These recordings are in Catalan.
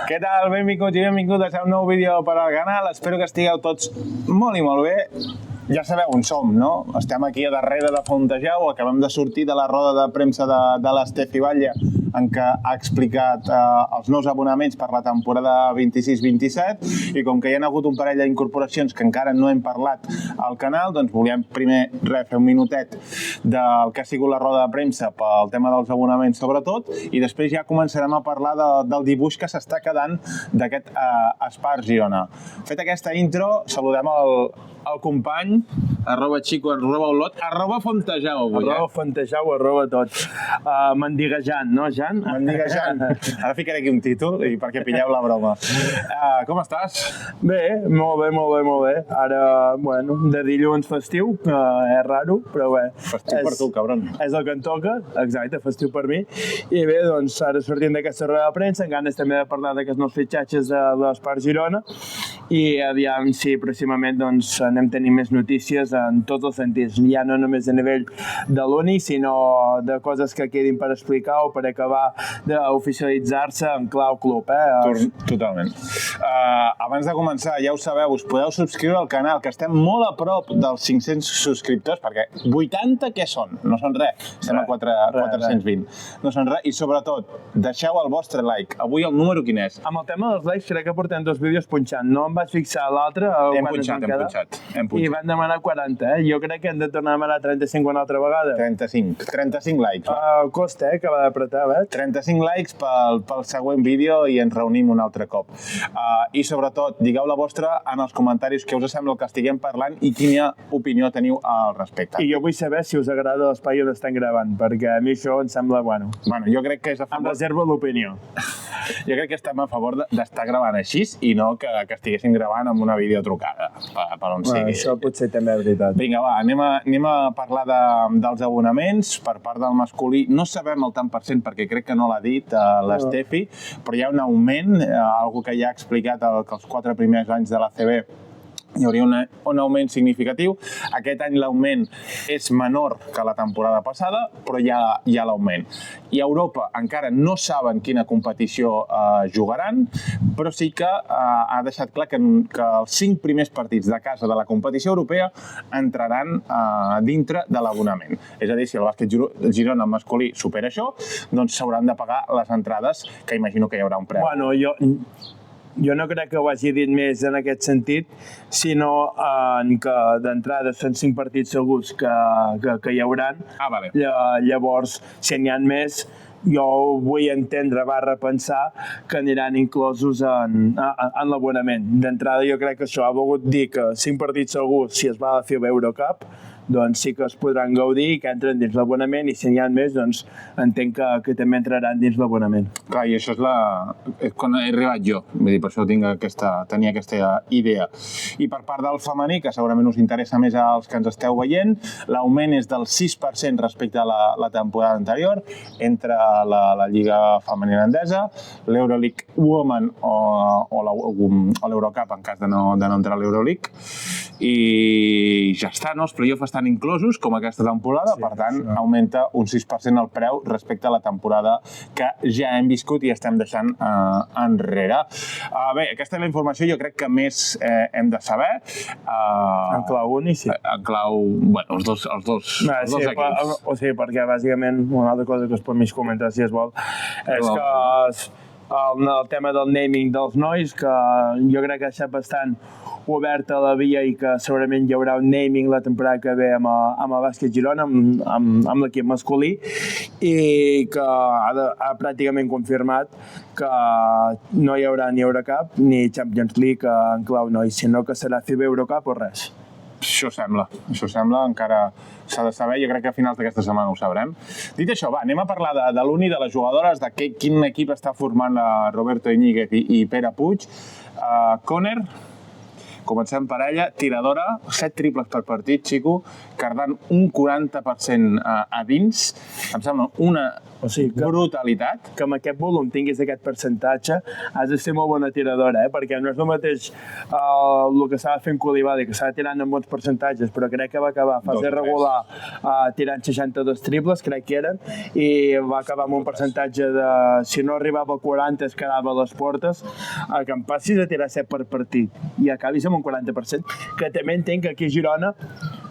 Què tal? Benvinguts i benvingudes a un nou vídeo per al canal. Espero que estigueu tots molt i molt bé. Ja sabeu on som, no? Estem aquí a darrere de Fontejau. Acabem de sortir de la roda de premsa de l'Estefi Batlle, en què ha explicat els nous abonaments per la temporada 26-27, i com que hi ha hagut un parell d'incorporacions que encara no hem parlat al canal, doncs volíem primer fer un minutet del que ha sigut la roda de premsa pel tema dels abonaments sobretot, i després ja començarem a parlar del dibuix que s'està quedant d'aquest Espart Girona. Fet aquesta intro, saludem el company, @Chico, @Olot, @Fontejau avui. @Fontejau, @tot. Mandiguejant, no, Jan? Mandiguejant. Ara ficaré aquí un títol i perquè pilleu la broma. Com estàs? Bé, molt bé. Ara, bueno, de dilluns festiu, que és raro, però bé. Festiu per tu, cabron. És el que em toca, exacte, festiu per mi. I bé, doncs, ara sortim d'aquesta roda de premsa, amb ganes també de parlar d'aquests nous fitxatges de l'Espart Girona, i aviam si pròximament doncs, anem tenint més notícies en tots els sentits, ja no només a nivell de l'Uni, sinó de coses que quedin per explicar o per acabar d'oficialitzar-se en clau club. Totalment. Abans de començar, ja ho sabeu, us podeu subscriure al canal, que estem molt a prop dels 500 subscriptors, perquè 80 què són? No són res, estem a 420. No són res, i sobretot, deixeu el vostre like. Avui el número quin és? Amb el tema dels likes crec que portem 2 vídeos punxant, no em vaig fixar a l'altre. Hem punxat. I van demanar 40, Jo crec que hem de tornar a demanar 35 una altra vegada. 35 likes. Costa, que va d'apretar, veig. 35 likes pel següent vídeo i ens reunim un altre cop. I sobretot, digueu la vostra en els comentaris què us sembla el que estiguem parlant i quina opinió teniu al respecte. I jo vull saber si us agrada l'espai on estan gravant, perquè a mi això em sembla, bueno, jo crec que és a favor... Em reservo l'opinió. Jo crec que estem a favor d'estar gravant així i no que estiguéssim gravant amb una videotrucada, per on sigui. Això potser també és veritat. Vinga, va, anem a parlar dels abonaments per part del masculí. No sabem el tant per cent perquè crec que no l'ha dit l'Estefi, però hi ha un augment, algo que ja ha explicat que els 4 primers anys de l'ACB hi hauria un augment significatiu. Aquest any l'augment és menor que la temporada passada, però hi ha l'augment. I a Europa encara no saben quina competició jugaran, però sí que ha deixat clar que els 5 primers partits de casa de la competició europea entraran dintre de l'abonament. És a dir, si el bàsquet Girona masculí supera això, doncs s'hauran de pagar les entrades, que imagino que hi haurà un preu. Bueno, jo no crec que ho hagi dit més en aquest sentit, sinó que d'entrada són 5 partits segurs que hi hauran. Vale. Llavors, si n'hi ha més, jo vull entendre, pensar que aniran inclosos en l'abonament. D'entrada jo crec que això ha volgut dir que 5 partits segurs, si es va a fer l'Eurocup, doncs sí que es podran gaudir i que entren dins l'abonament, i si n'hi ha més, doncs entenc que també entraran dins l'abonament. Clar, i això és quan he arribat jo, vull dir, per això tenia aquesta idea. I per part del femení, que segurament us interessa més als que ens esteu veient, l'augment és del 6% respecte a la temporada anterior, entre la Lliga Femenina Endesa, l'Euroleague Women o l'Eurocup en cas de no entrar a l'Euroleague, i ja està, no? Els play-offs estan inclosos, com aquesta temporada, per tant, augmenta un 6% el preu respecte a la temporada que ja hem viscut i estem deixant enrere. Bé, aquesta és la informació, jo crec que més hem de saber. En clau uni, sí. En clau, bueno, els dos equips. O sigui, perquè bàsicament una altra cosa que es pot més comentar, si es vol, és que el tema del naming dels nois, que jo crec que ha estat bastant oberta la via i que segurament hi haurà un naming la temporada que ve amb el bàsquet Girona, amb l'equip masculí, i que ha pràcticament confirmat que no hi haurà ni Eurocup ni Champions League en clau nois, sinó que serà CB Eurocup o res. Això sembla, encara s'ha de saber, jo crec que a finals d'aquesta setmana ho sabrem. Dit això, va, anem a parlar de l'Uni, de les jugadores, de quin equip està formant Roberto Iñiguez i Pere Puig. Conner, comencem per ella, tiradora, 7 triples per partit, Chico, cardant un 40% a dins. Em sembla una O sigui brutalitat. Que amb aquest volum tinguis aquest percentatge has de ser molt bona tiradora, perquè no és el mateix el que s'ha de fer en Koulibaly, que s'ha de tirar en bons percentatges, però crec que va acabar a fase regular tirant 62 triples, crec que eren, i va acabar amb un percentatge de, si no arribava a 40, es quedava a les portes, que em passis a tirar 7 per partit i acabis amb un 40%, que també entenc que aquí a Girona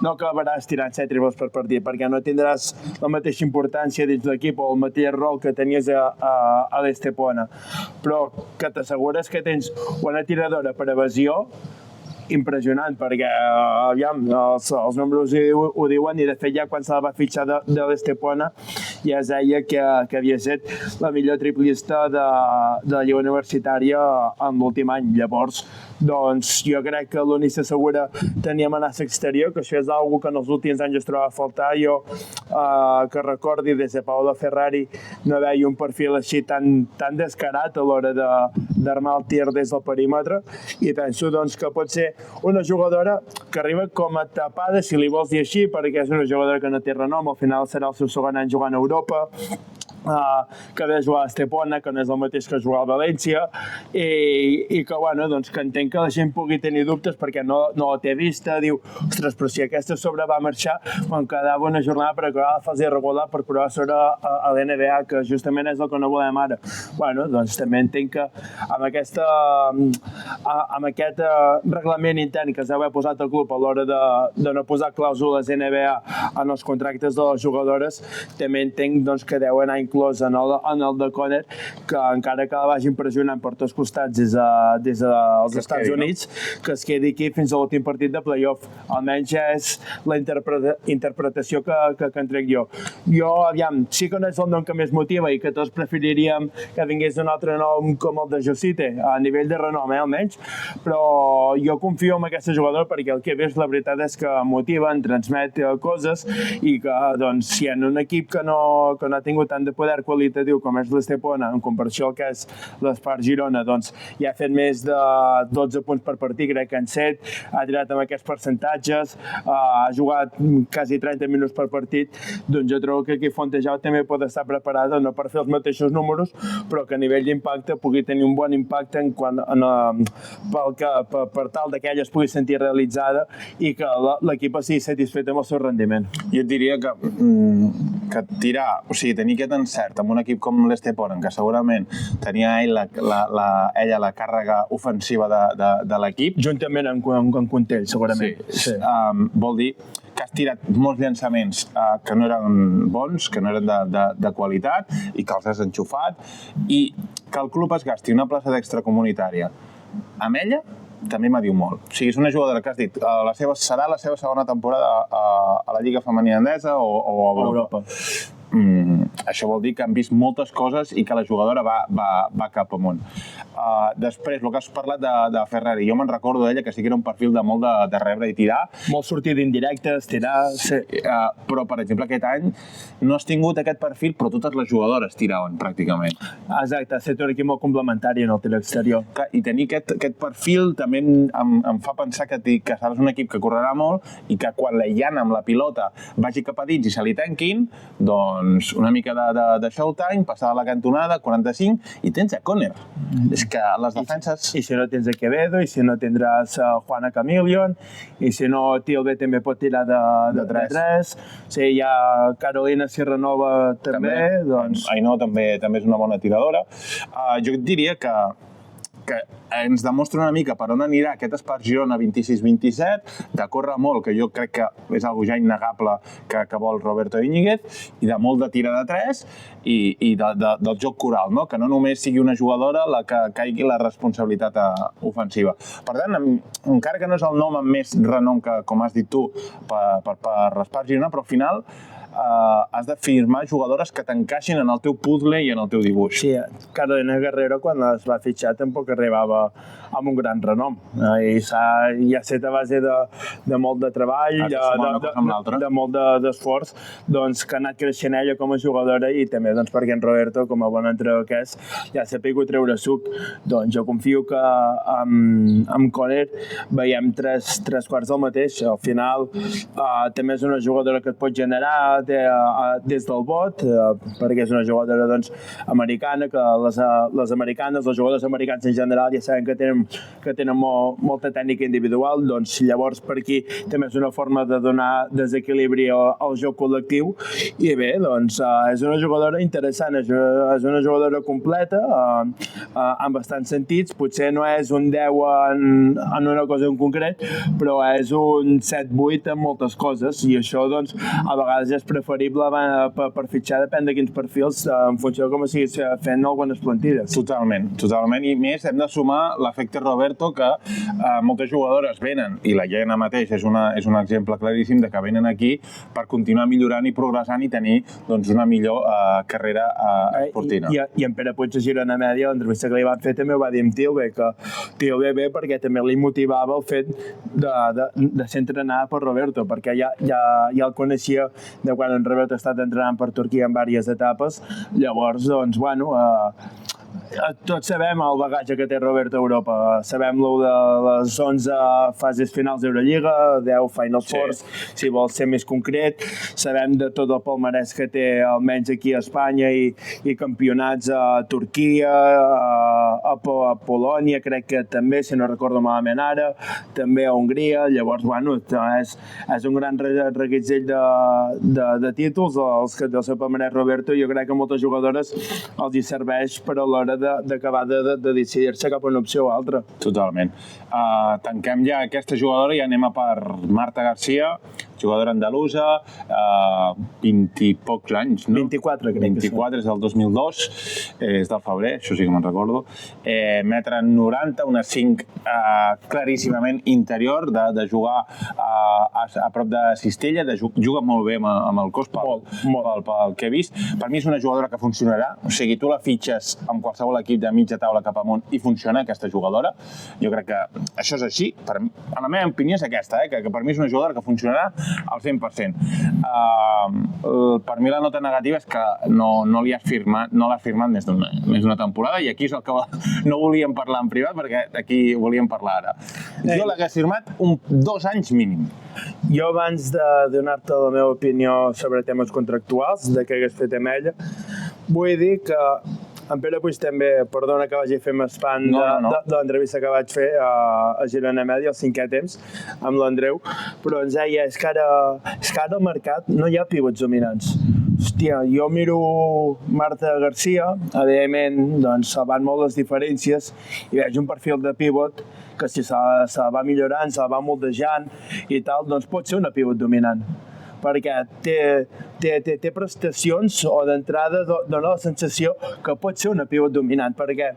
no acabaràs tirant 7 triples per partit, perquè no tindràs la mateixa importància dins l'equip o el mateix rol que tenies a l'Estepona. Però que t'assegures que tens una tiradora per evasió impressionant, perquè aviam, els números ho diuen, i de fet ja quan se la va fitxar de l'Estepona ja es deia que havia estat la millor triplista de la Lliga Universitària en l'últim any. Llavors, doncs jo crec que l'Unice Segura tenia amenaça exterior, que això és una que en els últims anys es trobava a faltar. Jo que recordi des de Paolo Ferrari no veia un perfil així tan descarat a l'hora d'armar el tir des del perímetre, i penso doncs que pot ser una jugadora que arriba com a tapada, si li vols dir així, perquè és una jugadora que no té renom, al final serà el seu segon any jugant a Europa, que ve a jugar a Estepona, que no és el mateix que jugar a València, i que, bueno, doncs que entenc que la gent pugui tenir dubtes perquè no la té vista, diu, ostres, però si aquesta sobre va marxar quan quedava una jornada per acabar la fase regular per provar sobre a l'NBA, que justament és el que no volem ara. Bueno, doncs també entenc que amb aquest reglament intern que s'ha posat al club a l'hora de no posar clàusules NBA en els contractes de les jugadores, també entenc doncs, que deu anar inclòs en el de Conner, que encara que la vagi impressionant per tots costats des dels Estats Units, que es quedi aquí fins a l'últim partit de playoff. Almenys ja és la interpretació que en trec jo. Jo, aviam, sí que no és el nom que més motiva i que tots preferiríem que vingués un altre nom com el de Josite, a nivell de renom, almenys, però jo confio en aquesta jugadora perquè el que veig, la veritat és que motiva, en transmet coses, i que, doncs, si en un equip que no ha tingut tant de poder qualitatiu com és l'Estepona, en comparació al que és l'Espart Girona, doncs ja ha fet més de 12 punts per partit, crec que en 7, ha tirat amb aquests percentatges, ha jugat quasi 30 minuts per partit, doncs jo trobo que aquí Fontejau també pot estar preparada, no per fer els mateixos números, però que a nivell d'impacte pugui tenir un bon impacte per tal que ella es pugui sentir realitzada i que l'equip estigui satisfet amb el seu rendiment. Jo et diria que tirar, o sigui, tenir aquest encert amb un equip com l'Estepona, que segurament tenia ella la càrrega ofensiva de l'equip. Juntament amb Contell, segurament. Sí. Vol dir que has tirat molts llançaments que no eren bons, que no eren de qualitat, i que els has enxufat, i que el club es gasti una plaça d'extracomunitària amb ella també m'ha diu molt. O sigui, és una jugadora que has dit, serà la seva segona temporada a la Lliga Femenina Endesa o a Europa. Això vol dir que han vist moltes coses i que la jugadora va cap amunt. Després, el que has parlat de Ferrari, jo me'n recordo d'ella que sí que era un perfil de molt de rebre i tirar. Molt sortir d'indirectes, tirar... Sí. Però, per exemple, aquest any no has tingut aquest perfil, però totes les jugadores tiraven, pràcticament. Exacte, ha estat un equip molt complementari en el tir exterior. I tenir aquest perfil també em fa pensar que seràs un equip que correrà molt i que quan la llana amb la pilota vagi cap a dins i se li tanquin, doncs una mica de showtime, passar a la cantonada, 45, i tens a Conner. És que les defenses... I si no tens a Quevedo, i si no tindràs a Juana Camilion, i si no, Tilbe també pot tirar de 3. Si hi ha Carolina si renova també, doncs... Ainhoa també és una bona tiradora. Jo et diria que ens demostra una mica per on anirà aquest Espart Girona 26-27, de córrer molt, que jo crec que és algo ja innegable que vol Roberto Íñiguez, i de molt de tira de 3 i del joc coral, no? Que no només sigui una jugadora la que caigui la responsabilitat ofensiva. Per tant, encara que no és el nom amb més renom que, com has dit tu, per Espart Girona, però al final has de firmar jugadores que t'encaixin en el teu puzzle i en el teu dibuix. Sí, Carolina Guerrero, quan es va fitxar, tampoc arribava amb un gran renom. I ja ha estat a base de molt de treball, de molt d'esforç, doncs que ha anat creixent ella com a jugadora i també perquè en Roberto, com a bon entrenador que és, ja s'ha pogut treure suc. Doncs jo confio que amb Conner veiem tres quarts del mateix. Al final també és una jugadora que et pot generar, té des del bot, perquè és una jugadora doncs, americana, que les americanes, els jugadors americans en general ja saben que tenen molta tècnica individual, doncs llavors per aquí també és una forma de donar desequilibri al joc col·lectiu. I bé, doncs és una jugadora interessant, és una jugadora completa, en bastants sentits. Potser no és un 10 en una cosa en concret, però és un 7-8 en moltes coses, i això doncs a vegades és preferible per fitxar, depèn de quins perfils, en funció de com estiguis fent algunes plantilles. Totalment. I més hem de sumar l'efecte Roberto, que moltes jugadores venen, i la Llena mateix és un exemple claríssim de que venen aquí per continuar millorant i progressant i tenir doncs, una millor carrera esportiva. I en Pere Puig de Girona Mèdia, l'entrevista que li van fer també ho va dir amb Tilbe, que Tilbe bé perquè també li motivava el fet de ser entrenada per Roberto, perquè ja el coneixia de quan en Roberto ha estat entrenant per Turquia en diverses etapes. Llavors, doncs, bueno, tots sabem el bagatge que té Roberto a Europa. Sabem-lo de les 11 fases finals d'Eurolliga, 10 Final Fours, si vols ser més concret. Sabem de tot el palmarès que té, almenys aquí a Espanya, i campionats a Turquia, a Polònia, crec que també, si no recordo malament ara, també a Hongria. Llavors, bueno, és un gran reguitzell de títols, els que té el seu palmarès Roberto. Jo crec que a moltes jugadores els hi serveix per a l'hora d'acabar de decidir-se cap a una opció o altra. Totalment. Tanquem ja aquesta jugadora i anem a per Marta Garcia, jugadora andalusa, 20 i pocs anys, no? 24, crec. 24, és del 2002, és del febrer, això sí que me'n recordo. 1,90 m, una 5 claríssimament interior, de jugar a prop de cistella, juga molt bé amb el cos pel que he vist. Per mi és una jugadora que funcionarà, o sigui, tu la fitxes amb qualsevol equip de mitja taula cap amunt i funciona aquesta jugadora. Jo crec que això és així. La meva opinió és aquesta, que per mi és una jugadora que funcionarà al 100%. Per mi la nota negativa és que no l'ha firmat més d'una temporada, i aquí és el que no volíem parlar en privat, perquè aquí volíem parlar ara. Jo l'hagués firmat 2 anys mínim. Jo, abans de donar-te la meva opinió sobre temes contractuals, de què hagués fet amb ella, vull dir que en Pere Puig també, perdona que vagi fent spam de l'entrevista que vaig fer a Girona Mèdia, al 5è temps, amb l'Andreu, però ens deia, és que ara al mercat no hi ha pivots dominants. Hòstia, jo miro Marta Garcia, evidentment, doncs van molt les diferències, i veig un perfil de pivot que si se va millorant, se va moldejant i tal, doncs pot ser una pivot dominant, perquè té prestacions, o d'entrada dona la sensació que pot ser una pivot dominant, perquè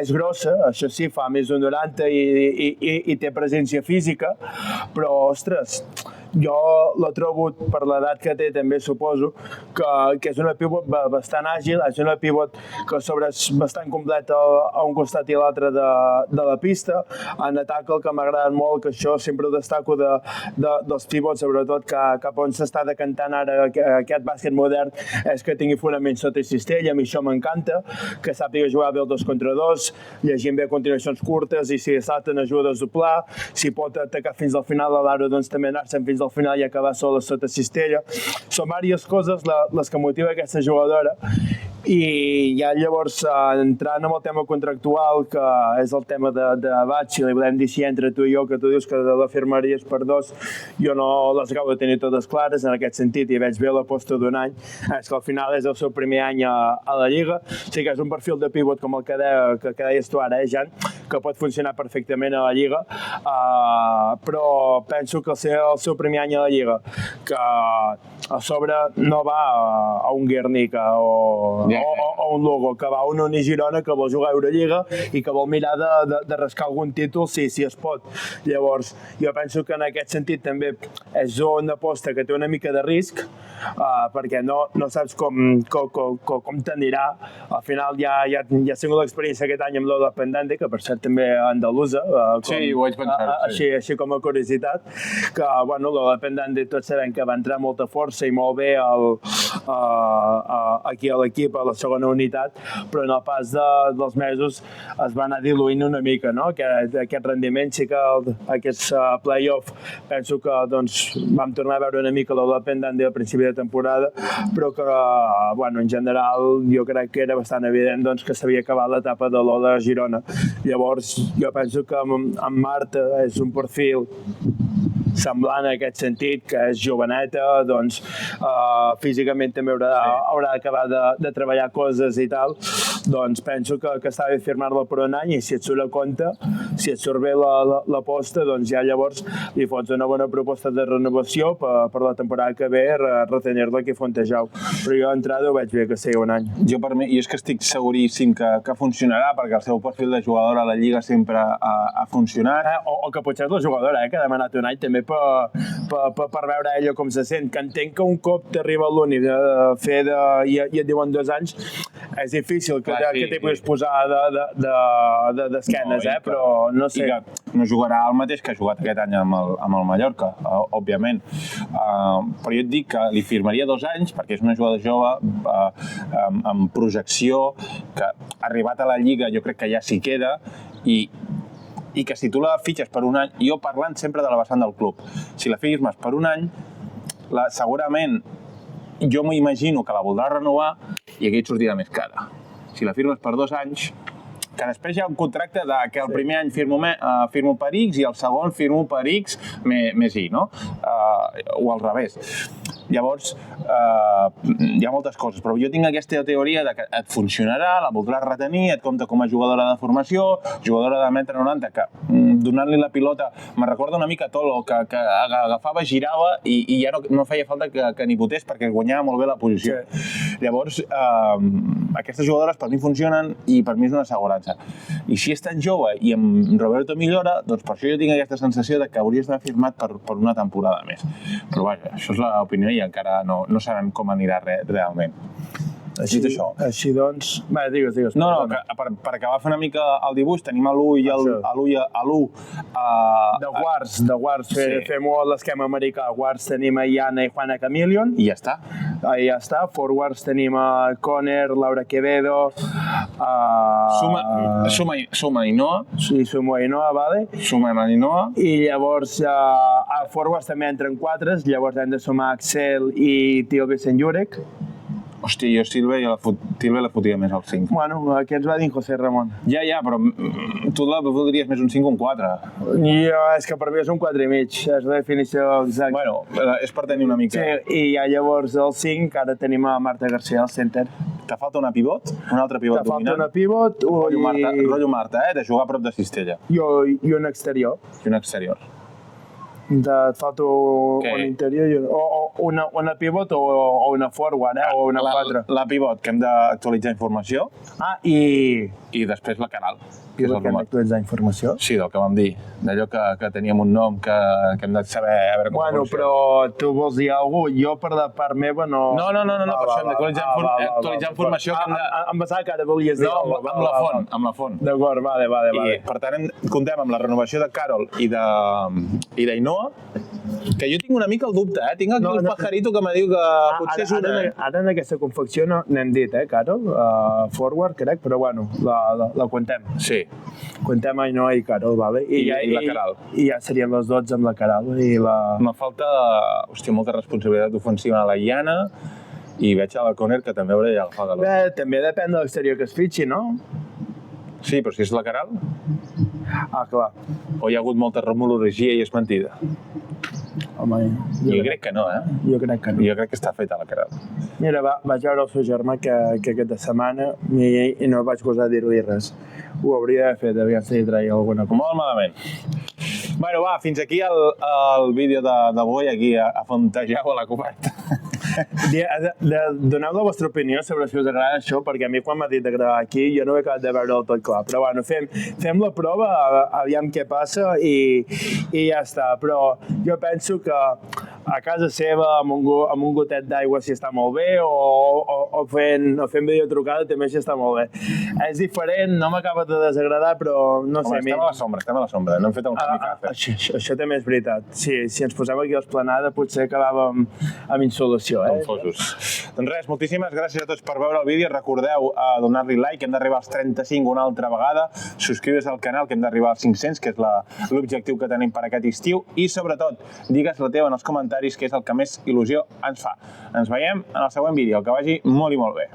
és grossa, això sí, fa més d'un 90 i té presència física, però, ostres, jo la trobo, per l'edat que té, també suposo, que és una pivot bastant àgil, és una pivot que sobre és bastant completa a un costat i l'altre de la pista. En atac, el que m'agrada molt, que això sempre ho destaco dels pivots, sobretot cap on s'està decantant ara aquest bàsquet modern, és que tingui fonaments sota i cistella. A mi això m'encanta, que sàpiga jugar bé el 2 contra 2, llegint bé continuacions curtes, i si salten ajuda a desdoblar, si pot atacar fins al final a l'aro, doncs també anar-se'n fins al final i acabar sola sota cistella. Són diverses coses les que motiva aquesta jugadora. I ja llavors, entrant en el tema contractual, que és el tema de Batxi, li volem dir si entre tu i jo, que tu dius que la firmaries per 2, jo no les acabo de tenir totes clares en aquest sentit, i veig bé l'aposta d'un any. És que al final és el seu primer any a la Lliga. Sí que és un perfil de pivot com el que deies tu ara, Jan, que pot funcionar perfectament a la Lliga, però penso que al ser el seu primer any a la Lliga, que a sobre no va a un Guernica o un Lugo, que va a un Uni Girona que vol jugar a Eurolliga i que vol mirar de rascar algun títol si es pot. Llavors, jo penso que en aquest sentit també és una aposta que té una mica de risc, perquè no saps com t'anirà. Al final ja ha tingut l'experiència aquest any amb l'Ola Pendente, que per cert també andalusa. Sí, ho vaig pensar. Així com a curiositat, que l'Independent tots sabem que va entrar molta força i molt bé aquí a l'equip, a la segona unitat, però en el pas dels mesos es va anar diluint una mica, no? Aquest rendiment, sí que aquests play-off penso que vam tornar a veure una mica l'Independent al principi de temporada, però que en general jo crec que era bastant evident que s'havia acabat l'etapa de l'Ola Girona. Llavors jo penso que en Marta és un perfil semblant en aquest sentit, que és joveneta, físicament també haurà d'acabar de treballar coses i tal, penso que està bé firmar-la per un any i si et surt a compte, si et surt bé l'aposta, ja llavors li fots una bona proposta de renovació per la temporada que ve, retenir-la aquí a Fontejau. Però jo d'entrada ho veig bé que sigui un any. Jo és que estic seguríssim que funcionarà, perquè el seu perfil de jugadora a la Lliga sempre ha funcionat. O que potser és la jugadora, que ha demanat un any també per veure ella com se sent, que entenc que un cop t'arriba a l'únic i et diuen 2 anys, és difícil que t'hi puguis posar d'esquenes, però no sé. No jugarà el mateix que ha jugat aquest any amb el Mallorca, òbviament. Però jo et dic que li firmaria 2 anys, perquè és una jugadora jove amb projecció, que arribat a la Lliga jo crec que ja s'hi queda, i que si tu la fitxes per un any, jo parlant sempre de la vessant del club, si la firmes per un any, segurament jo m'ho imagino que la voldrà renovar i aquí et sortirà més cara. Si la firmes per 2 anys, que després hi ha un contracte que el primer any firmo per X i el segon firmo per X més Y, no? O al revés. Llavors, hi ha moltes coses, però jo tinc aquesta teoria que et funcionarà, la voldràs retenir, et compta com a jugadora de formació, jugadora de 1,90 m, que donant-li la pilota me recorda una mica Tolo, que agafava, girava i ja no feia falta que ni votés perquè guanyava molt bé la posició. Llavors, aquestes jugadores per mi funcionen i per mi és una assegurança. I si és tan jove i amb Roberto millora, doncs per això jo tinc aquesta sensació que hauries d'haver firmat per una temporada més. Però vaja, això és l'opinió i encara no sabem com anirà realment. Així doncs... Va, digues. No, per acabar fent una mica el dibuix, tenim l'1 i l'1. De guards, fem-ho a l'esquema americà. Guards tenim a Iana i Juana Chameleon. I ja està. Ja està. Forwards tenim a Conner, Laura Quevedo... Suma Ainhoa. Sí, Suma Ainhoa, vale. Suma Ainhoa. I llavors a Forwards també entren 4, llavors hem de sumar Axel i Tilbe Senjurek. Hòstia, jo Tilbe la fotia més al 5. Bueno, aquí ens va dir José Ramon. Ja, però tu la voldries més un 5 o un 4. És que per mi és un 4,5, és la definició exacta. Bueno, és per tenir una mica... Sí, i ja llavors al 5 ara tenim a Marta García al center. Te falta una pivot? Un altre pivot dominant? Te falta una pivot... Rotllo Marta, de jugar a prop de Cistella. I un exterior. I un exterior. Et falta un interior o una pivot o una forward, o una 4. La pivot, que hem d'actualitzar informació. I després la Caral. Pivot que hem d'actualitzar informació? Sí, del que vam dir. D'allò que teníem un nom que hem de saber a veure com funciona. Però tu vols dir alguna cosa? Jo per la part meva no... No, per això hem d'actualitzar informació. Em pensava que ara volies dir... No, amb la font. D'acord, vale. I per tant comptem amb la renovació de Carol i d'Ainhoa, que jo tinc una mica el dubte, tinc aquí el pajarito que me diu que potser és una... Ara en aquesta confecció no n'hem dit, Carol, forward, crec, però bueno, la contem. Sí. Contem Ainhoa i Carol, vale? I la Caral. I ja serien les 12 amb la Caral. Me falta, molta responsabilitat ofensiva a la Iana i veig a la Conner que també hauré d'agafar galó. També depèn de l'exterior que es fitxi, no? Sí, però si és la Caral... Clar. O hi ha hagut molta rumorologia i és mentida? Home, jo crec que no, Jo crec que no. Jo crec que està feta la Caral. Mira, vaig veure el seu germà que aquesta setmana i no vaig gosar dir-li res. Ho hauria de fer, aviam si li traia alguna cosa. Molt malament. Bueno, va, fins aquí el vídeo d'avui, aquí a Fontejau, a la coberta. Doneu la vostra opinió sobre si us agrada això, perquè a mi quan m'ha dit de gravar aquí jo no he acabat de veure del tot clar. Però bueno, fem la prova, aviam què passa i ja està. Però jo penso que a casa seva, amb un gotet d'aigua si està molt bé, o o fent videotrucada també això està molt bé. És diferent, no m'acaba de desagradar, però no sé... Home, estem a la sombra, no hem fet un kamikaze. Això també és veritat. Si ens posem aquí a l'esplanada potser acabàvem amb insolació. Confosos. Doncs res, moltíssimes gràcies a tots per veure el vídeo. Recordeu donar-li like, hem d'arribar als 35 una altra vegada. Subscriure's al canal, que hem d'arribar als 500, que és l'objectiu que tenim per aquest estiu. I sobretot, digues la teva en els comentaris, que és el que més il·lusió ens fa. Ens veiem en el següent vídeo. Que vagi molt i molt bé.